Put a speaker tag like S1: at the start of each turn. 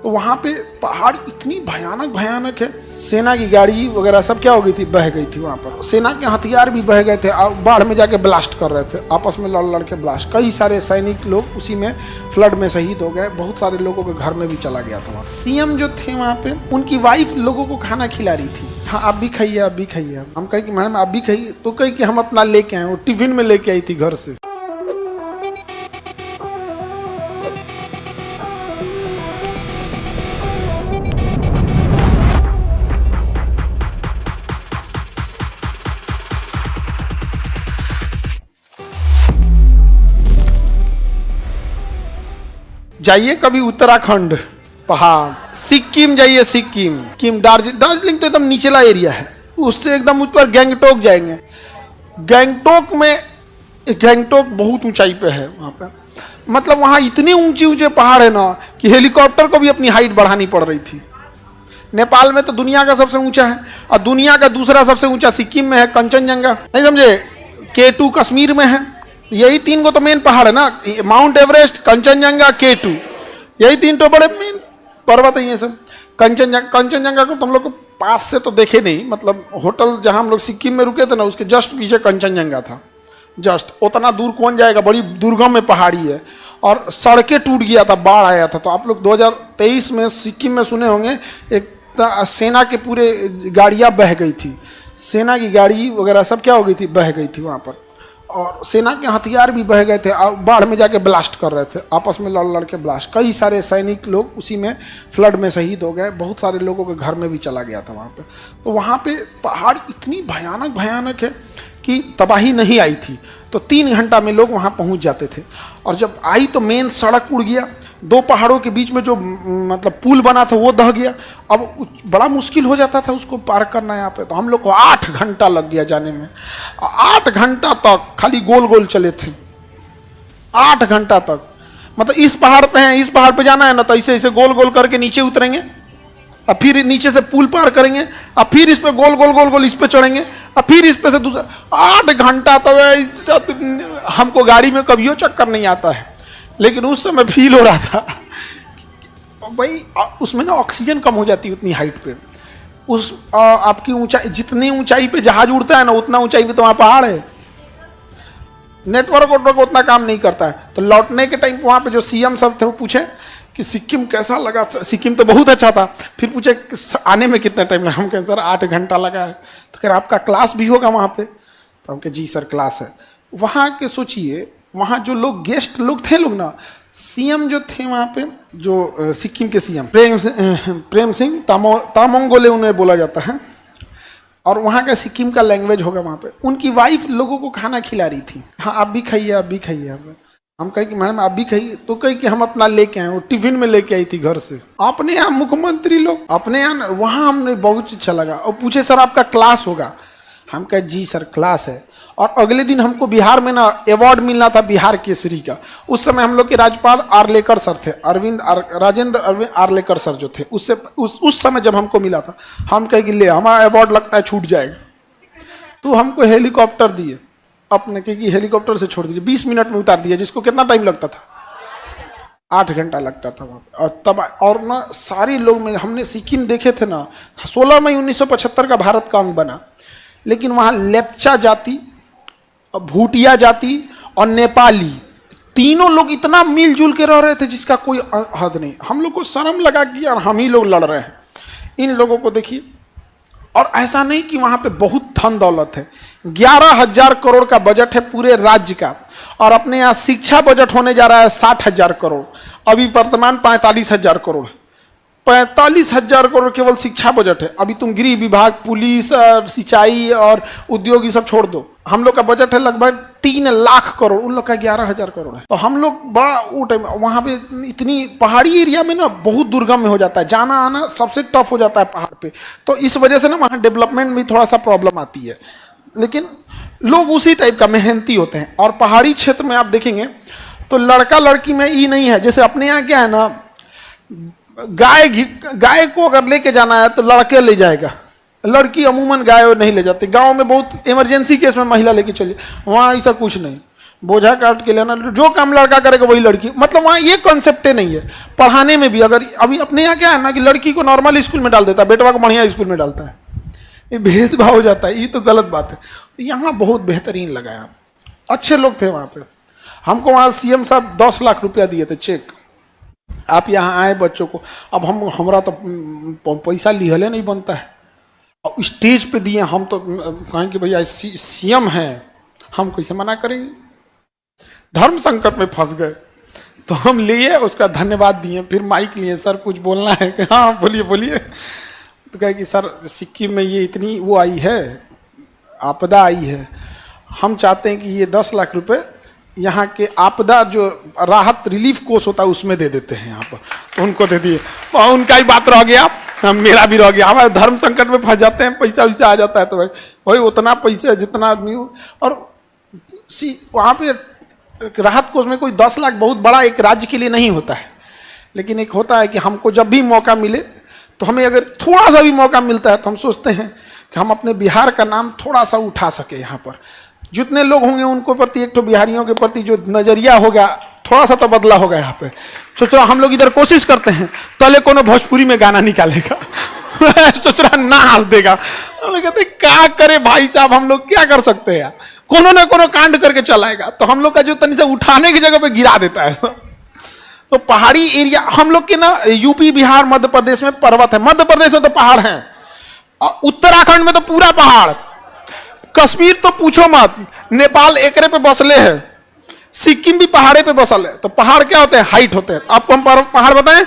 S1: तो वहाँ पे पहाड़ इतनी भयानक भयानक है। सेना की गाड़ी वगैरह सब क्या हो गई थी, बह गई थी। वहाँ पर सेना के हथियार भी बह गए थे, बाढ़ में जाके ब्लास्ट कर रहे थे, आपस में लड़ लड़ के ब्लास्ट। कई सारे सैनिक लोग उसी में फ्लड में शहीद हो गए, बहुत सारे लोगों के घर में भी चला गया था। सीएम जो थे वहाँ पे, उनकी वाइफ लोगों को खाना खिला रही थी। हाँ आप भी खाइए, आप भी खाइए। हम कहे कि मैडम आप भी खाइए, तो कही कि हम अपना लेके आए। वो टिफिन में लेके आई थी घर से। जाइए कभी उत्तराखंड, पहाड़, सिक्किम जाइए, सिक्किम, दार्जिलिंग तो एकदम निचला एरिया है, उससे एकदम ऊपर गैंगटोक जाएंगे। गैंगटोक बहुत ऊंचाई पे है। वहाँ पे मतलब वहाँ इतने ऊंचे ऊंचे पहाड़ है ना कि हेलीकॉप्टर को भी अपनी हाइट बढ़ानी पड़ रही थी। नेपाल में तो दुनिया का सबसे ऊंचा है, और दुनिया का दूसरा सबसे ऊंचा सिक्किम में है, कंचनजंगा, नहीं समझे। K2 कश्मीर में है। यही तीन को तो मेन पहाड़ है ना, माउंट एवरेस्ट, कंचनजंगा, K2, यही तीन तो बड़े मेन पर्वत है ये सब। कंचनजंगा को तो हम लोग को पास से तो देखे नहीं, मतलब होटल जहां हम लोग सिक्किम में रुके थे ना, उसके जस्ट पीछे कंचनजंगा था। जस्ट उतना दूर कौन जाएगा, बड़ी दुर्गम में पहाड़ी है, और सड़कें टूट गया था, बाढ़ आया था। तो आप लोग 2023 में सिक्किम में सुने होंगे, एक सेना के पूरे गाड़ियाँ बह गई थी, सेना की गाड़ी वगैरह सब क्या हो गई थी, बह गई थी वहाँ पर, और सेना के हथियार भी बह गए थे, बाढ़ में जाके ब्लास्ट कर रहे थे, आपस में लड़ लड़ के ब्लास्ट। कई सारे सैनिक लोग उसी में फ्लड में शहीद हो गए, बहुत सारे लोगों के घर में भी चला गया था वहाँ पे। तो वहाँ पे पहाड़ इतनी भयानक भयानक है कि तबाही नहीं आई थी, तो 3 घंटा में लोग वहाँ पहुँच जाते थे। और जब आई तो मेन सड़क उड़ गया, 2 पहाड़ों के बीच में जो मतलब पुल बना था वो दह गया। अब बड़ा मुश्किल हो जाता था उसको पार करना यहाँ पे। तो हम लोग को 8 घंटा लग गया जाने में। 8 घंटा तक खाली गोल गोल चले थे, 8 घंटा तक। मतलब इस पहाड़ पे हैं, इस पहाड़ पे जाना है ना, तो ऐसे ऐसे गोल गोल करके नीचे उतरेंगे, अब फिर नीचे से पुल पार करेंगे, अब फिर इस पे गोल गोल गोल गोल इस पे चढ़ेंगे, अब फिर इस पे से दूसरा। 8 घंटा तो हमको गाड़ी में कभियो चक्कर नहीं आता है, लेकिन उस समय फील हो रहा था भाई, उसमें ना ऑक्सीजन कम हो जाती है उतनी हाइट पे। उस आपकी ऊंचाई, जितनी ऊंचाई पे जहाज उड़ता है ना, उतना ऊंचाई पे तो वहाँ पहाड़ है, नेटवर्क उतना काम नहीं करता है। तो लौटने के टाइम वहाँ पे जो सीएम सब थे वो पूछे कि सिक्किम कैसा लगा। सिक्किम तो बहुत अच्छा था। फिर पूछे आने में कितना टाइम लगा। हम कहें सर 8 घंटा लगा है। तो कह आपका क्लास भी होगा वहाँ पे? तो हम कहे जी सर क्लास है। वहाँ के सोचिए, वहाँ जो लोग गेस्ट लोग थे लोग ना, सीएम जो थे वहाँ पे, जो सिक्किम के सीएम प्रेम सिंह तामोंगोले उन्हें बोला जाता है, और वहाँ का सिक्किम का लैंग्वेज होगा वहाँ पे। उनकी वाइफ लोगों को खाना खिला रही थी। हाँ आप भी खाइए, आप भी खाइए। हम कहे कि मैडम आप भी खाइए, तो कही कि हम अपना लेके आए। वो टिफिन में लेके आई थी घर से। अपने यहाँ मुख्यमंत्री लोग अपने यहाँ, वहाँ हमने बहुत अच्छा लगा। और पूछे सर आपका क्लास होगा? हम कहे जी सर क्लास है। और अगले दिन हमको बिहार में ना अवार्ड मिलना था, बिहार केसरी का। उस समय हम लोग के राज्यपाल आर्लेकर सर थे, राजेंद्र अरविंद आर्लेकर सर जो थे। उससे उस समय जब हमको मिला था, हम कहे कि ले हमारा अवार्ड लगता है छूट जाएगा। तो हमको हेलीकॉप्टर दिए अपने, क्योंकि हेलीकॉप्टर से छोड़ दीजिए, 20 मिनट में उतार दिया, जिसको कितना टाइम लगता था, 8 घंटा लगता था वहाँ पे। और तब और ना सारे लोग में हमने सिक्किम देखे थे ना, 16 मई 1975 का भारत का अंग बना, लेकिन वहाँ लेप्चा जाति, भूटिया जाति और नेपाली, तीनों लोग इतना मिलजुल के रह रहे थे जिसका कोई हद नहीं। हम लोग को शर्म लगा कि यार हम ही लोग लड़ रहे हैं। इन लोगों को देखिए। और ऐसा नहीं कि वहाँ पे बहुत धन दौलत है। 11,000 करोड़ का बजट है पूरे राज्य का, और अपने यहाँ शिक्षा बजट होने जा रहा है 60,000 करोड़। अभी वर्तमान 45,000 करोड़, 45,000 करोड़ केवल शिक्षा बजट है। अभी तुम गृह विभाग, पुलिस, सिंचाई और उद्योग ये सब छोड़ दो, हम लोग का बजट है लगभग 3 लाख करोड़, उन लोग का 11,000 करोड़ है। तो हम लोग बड़ा वो टाइम वहाँ पे, इतनी पहाड़ी एरिया में ना बहुत दुर्गम में हो जाता है, जाना आना सबसे टफ हो जाता है पहाड़ पे। तो इस वजह से ना वहाँ डेवलपमेंट में थोड़ा सा प्रॉब्लम आती है, लेकिन लोग उसी टाइप का मेहनती होते हैं। और पहाड़ी क्षेत्र में आप देखेंगे तो लड़का लड़की में ये नहीं है। जैसे अपने यहाँ क्या है ना, गाय को अगर लेके जाना है तो लड़के ले जाएगा, लड़की अमूमन गाय नहीं ले जाती। गांव में बहुत इमरजेंसी केस में महिला लेके चलिए, वहाँ ऐसा कुछ नहीं। बोझा काट के लेना, जो काम लड़का करेगा वही लड़की, मतलब वहाँ ये कॉन्सेप्ट नहीं है। पढ़ाने में भी अगर अभी अपने यहाँ क्या है ना कि लड़की को नॉर्मल स्कूल में डाल देता है, बेटवा को बढ़िया स्कूल में डालता है, ये भेदभाव हो जाता है, ये तो गलत बात है। यहाँ बहुत बेहतरीन लगाया, अच्छे लोग थे वहाँ पे। हमको वहाँ सीएम साहब 10 लाख रुपया दिए थे चेक, आप यहाँ आए बच्चों को। अब हमारा तो पैसा लिहले नहीं बनता है, और स्टेज पे दिए, हम तो कहें कि भैया सीएम हैं, हम कैसे मना करेंगे। धर्म संकट में फंस गए तो हम लिए, उसका धन्यवाद दिए, फिर माइक लिए, सर कुछ बोलना है कि हाँ बोलिए बोलिए। तो कहे कि सर सिक्किम में ये इतनी वो आई है, आपदा आई है, हम चाहते हैं कि ये 10 लाख रुपए यहाँ के आपदा जो राहत रिलीफ कोष होता है उसमें दे देते हैं यहाँ पर, तो उनको दे दिए। तो उनका ही बात रह गया, मेरा भी रह गया। हमारे धर्म संकट में फंस जाते हैं, पैसा वैसा आ जाता है तो भाई उतना पैसा जितना आदमी हो। और वहाँ पे राहत कोष में कोई 10 लाख बहुत बड़ा एक राज्य के लिए नहीं होता है, लेकिन एक होता है कि हमको जब भी मौका मिले, तो हमें अगर थोड़ा सा भी मौका मिलता है तो हम सोचते हैं कि हम अपने बिहार का नाम थोड़ा सा उठा सके। यहाँ पर जितने लोग होंगे उनको प्रति, एक तो बिहारियों के प्रति जो नजरिया होगा थोड़ा सा तो बदला होगा। यहाँ पे सोच रहा हम लोग इधर कोशिश करते हैं, तले कोनो भोजपुरी में गाना निकालेगा सोच रहा ना हंस देगा। हम लोग कहते क्या करे भाई साहब, हम लोग क्या कर सकते हैं, कोनो ना कोनो कांड करके चलाएगा। तो हम लोग का जो तनी से उठाने की जगह पे गिरा देता है। तो पहाड़ी एरिया हम लोग के ना, यूपी बिहार मध्य प्रदेश में पर्वत है, मध्य प्रदेश में तो पहाड़ है, उत्तराखंड में तो पूरा पहाड़, कश्मीर तो पूछो मत, नेपाल एकरे पे बसले है, सिक्किम भी पहाड़े पे बसल है। तो पहाड़ क्या होते हैं, हाइट होते हैं। आपको हम पहाड़ बताएं,